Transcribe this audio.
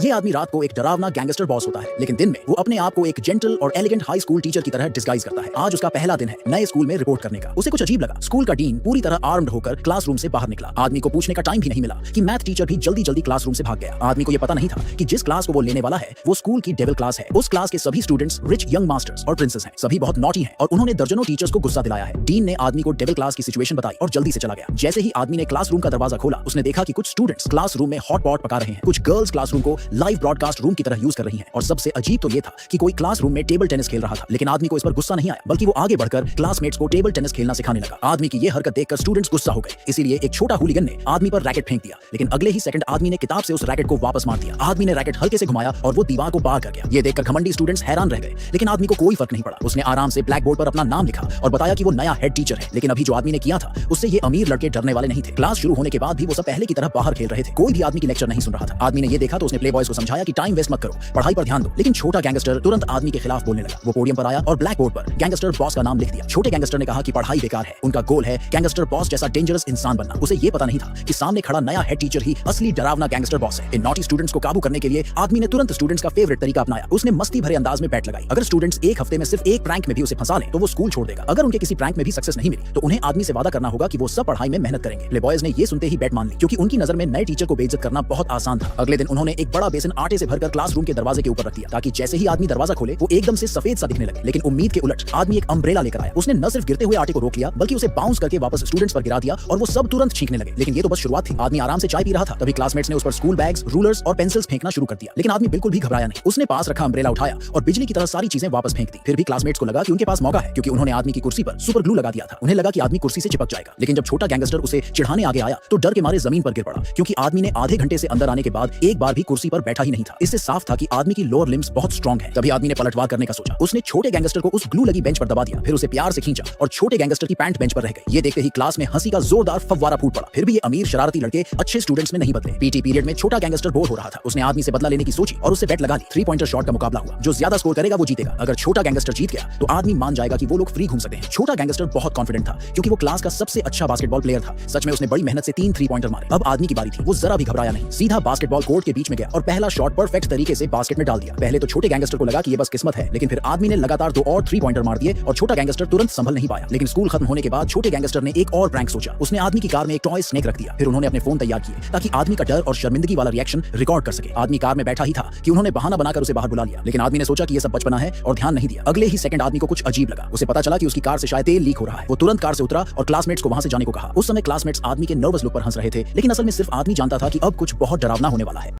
ये आदमी रात को एक डरावना गैंगस्टर बॉस होता है, लेकिन दिन में वो अपने आप को एक जेंटल और एलिगेंट हाई स्कूल टीचर की तरह डिस्गाइज करता है। आज उसका पहला दिन है नए स्कूल में रिपोर्ट करने का। उसे कुछ अजीब लगा। स्कूल का डीन पूरी तरह आर्म्ड होकर क्लासरूम से बाहर निकला। आदमी को पूछने का टाइम भी नहीं मिला कि मैथ टीचर भी जल्दी जल्दी क्लासरूम से भाग गया। आदमी को यह पता नहीं था कि जिस क्लास को वो लेने वाला है वो स्कूल की डेविल क्लास है। उस क्लास के सभी स्टूडेंट्स रिच यंग मास्टर्स और प्रिंसेस हैं। सभी बहुत नॉटी हैं और उन्होंने दर्जनों टीचर्स को गुस्सा दिलाया है। डीन ने आदमी को डेविल क्लास की सिचुएशन बताई और जल्दी से चला गया। जैसे ही आदमी ने क्लासरूम का दरवाजा खोला, उसने देखा कि कुछ स्टूडेंट्स क्लासरूम में हॉट पॉट पका रहे हैं। कुछ गर्ल्स क्लासरूम को लाइव ब्रॉडकास्ट रूम की तरह यूज कर रही हैं। और सबसे अजीब तो ये था कि कोई क्लासरूम में टेबल टेनिस खेल रहा था। लेकिन आदमी को इस पर गुस्सा नहीं आया, बल्कि वो आगे बढ़कर क्लासमेट्स को टेबल टेनिस खेलना सिखाने लगा। आदमी की ये हरकत देखकर स्टूडेंट्स गुस्सा हो गए, इसीलिए एक छोटा हुलिगन ने आदमी पर रैकेट फेंक दिया। लेकिन अगले ही सेकंड आदमी ने किताब से उस रैकेट को वापस मार दिया। आदमी ने रैकेट हल्के से घुमाया और वो दीवार को पार कर गया। ये देखकर घमंडी स्टूडेंट्स हैरान रह गए, लेकिन आदमी को कोई फर्क नहीं पड़ा। उसने आराम से ब्लैक बोर्ड पर अपना नाम लिखा और बताया कि वो नया हेड टीचर है। लेकिन अभी जो आदमी ने किया था उससे ये अमीर लड़के डरने वाले नहीं थे। क्लास शुरू होने के बाद भी वो सब पहले की तरह बाहर खेल रहे थे। कोई भी आदमी की लेक्चर नहीं सुन रहा था। आदमी ने ये देखा तो उसने प्ले बॉयज को समझाया कि टाइम वेस्ट मत करो, पढ़ाई पर ध्यान दो। लेकिन छोटा गैंगस्टर तुरंत आदमी के खिलाफ बोलने लगा। वो पोडियम पर आया और ब्लैक बोर्ड पर गैंगस्टर बॉस का नाम लिख दिया। छोटे गैंगस्टर ने कहा कि पढ़ाई बेकार है, उनका गोल है गैंगस्टर बॉस जैसा डेंजरस इंसान बनना। उसे ये पता नहीं था कि सामने खड़ा नया हेड टीचर ही असली डरावना गैंगस्टर बॉस है। इन नॉटी स्टूडेंट्स को काबू करने के लिए आदमी ने तुरंत स्टूडेंट्स का फेवरेट तरीका अपनाया। उसने मस्ती भरे अंदाज में बैट लगाई। अगर स्टूडेंट्स एक हफ्ते में सिर्फ एक प्रैंक में भी उसे फंसा लें तो वो स्कूल छोड़ देगा। अगर उनके किसी प्रैंक में भी सक्सेस नहीं मिली तो उन्हें आदमी से वादा करना होगा कि वो सब पढ़ाई में मेहनत करेंगे। प्ले बॉयज ने ये सुनते ही बैट मान ली, क्योंकि उनकी नजर में नए टीचर को बेइज्जत करना बहुत आसान था। अगले दिन उन्होंने एक बड़ा बेसिन आटे से भरकर क्लासरूम के दरवाजे के ऊपर रख दिया, ताकि जैसे ही आदमी दरवाजा खोले वो एकदम से सफेद सा दिखने लगे। लेकिन उम्मीद के उलट आदमी एक अम्ब्रेला लेकर आया। उसने न सिर्फ गिरते हुए आटे को रोक लिया, बल्कि उसे बाउंस करके वापस स्टूडेंट्स पर गिरा दिया और वो सब तुरंत छींकने लगे। लेकिन ये तो बस शुरुआत थी। आदमी आराम से चाय पी रहा था, तभी क्लासमेट्स ने उस पर स्कूल बैग्स, रूलर्स और पेंसिल्स फेंकना शुरू कर दिया। लेकिन आदमी बिल्कुल भी घबराया नहीं। उसने पास रखा अम्ब्रेला उठाया और बिजली की तरह सारी चीजें वापस फेंक दी। फिर भी क्लासमेट्स को लगा कि उनके पास मौका है, क्योंकि उन्होंने आदमी की कुर्सी पर सुपर ग्लू लगा दिया था। उन्हें लगा कि आदमी कुर्सी से चिपक जाएगा। लेकिन जब छोटा गैंगस्टर उसे चिढ़ाने आगे आया तो डर के मारे जमीन पर गिर पड़ा, क्योंकि आदमी ने आधे घंटे से अंदर आने के बाद एक बार भी कुर्सी पर बैठा ही नहीं था। इससे साफ था कि आदमी की लोअर लिम्स बहुत स्ट्रांग है। तभी आदमी ने पलटवार करने का सोचा। उसने छोटे गैंगस्टर को उस ग्लू लगी बेंच पर दबा दिया, फिर उसे प्यार से खींचा और छोटे गैंगस्टर की पैंट बेंच पर रह गई। ये देखते ही क्लास में हंसी का जोरदार फव्वारा फूट पड़ा। फिर भी ये अमीर शरारती लड़के अच्छे स्टूडेंट्स में नहीं बदले। पीटी पीरियड में छोटा गैंगस्टर बोर हो रहा था। उसने आदमी से बदला लेने की सोची और उससे बेट लगा ली। 3 पॉइंटर शॉट का मुकाबला हुआ। जो ज्यादा स्कोर करेगा वो जीतेगा। अगर छोटा गैंगस्टर जीत गया तो आदमी मान जाएगा कि वो लोग फ्री घूम सकते हैं। छोटा गैंगस्टर बहुत कॉन्फिडेंट था, क्योंकि वो क्लास का सबसे अच्छा बास्केटबॉल प्लेयर था। सच में उसने बड़ी मेहनत से 3 3 पॉइंटर मारे। अब आदमी की बारी थी। वो जरा भी घबराया नहीं, सीधा बास्केटबॉल कोर्ट के बीच में गया और पहला शॉट परफेक्ट तरीके से बास्केट में डाल दिया। पहले तो छोटे गैंगस्टर को लगा कि ये बस किस्मत है, लेकिन फिर आदमी ने लगातार 2 और 3 पॉइंटर मार दिए और छोटा गैंगस्टर तुरंत संभल नहीं पाया। लेकिन स्कूल खत्म होने के बाद छोटे गैंगस्टर ने एक और प्रैंक सोचा। उसने आदमी की कार में एक टॉय स्नेक रख दिया। फिर उन्होंने अपने फोन तैयार किए ताकि आदमी का डर और शर्मिंदगी वाला रिएक्शन रिकॉर्ड कर सके। आदमी कार में बैठा ही था कि उन्होंने बहाना बनाकर उसे बाहर बुला लिया। लेकिन आदमी ने सोचा कि ये सब बचपना है और ध्यान नहीं दिया। अगले ही सेकंड आदमी को कुछ अजीब लगा। उसे पता चला कि उसकी कार से शायद तेल लीक हो रहा है। वो तुरंत कार से उतरा और क्लासमेट्स को वहां से जाने को कहा। उस समय क्लासमेट्स आदमी के नर्वस लुक पर हंस रहे थे, लेकिन असल में सिर्फ आदमी जानता था कि अब कुछ बहुत डरावना होने वाला है।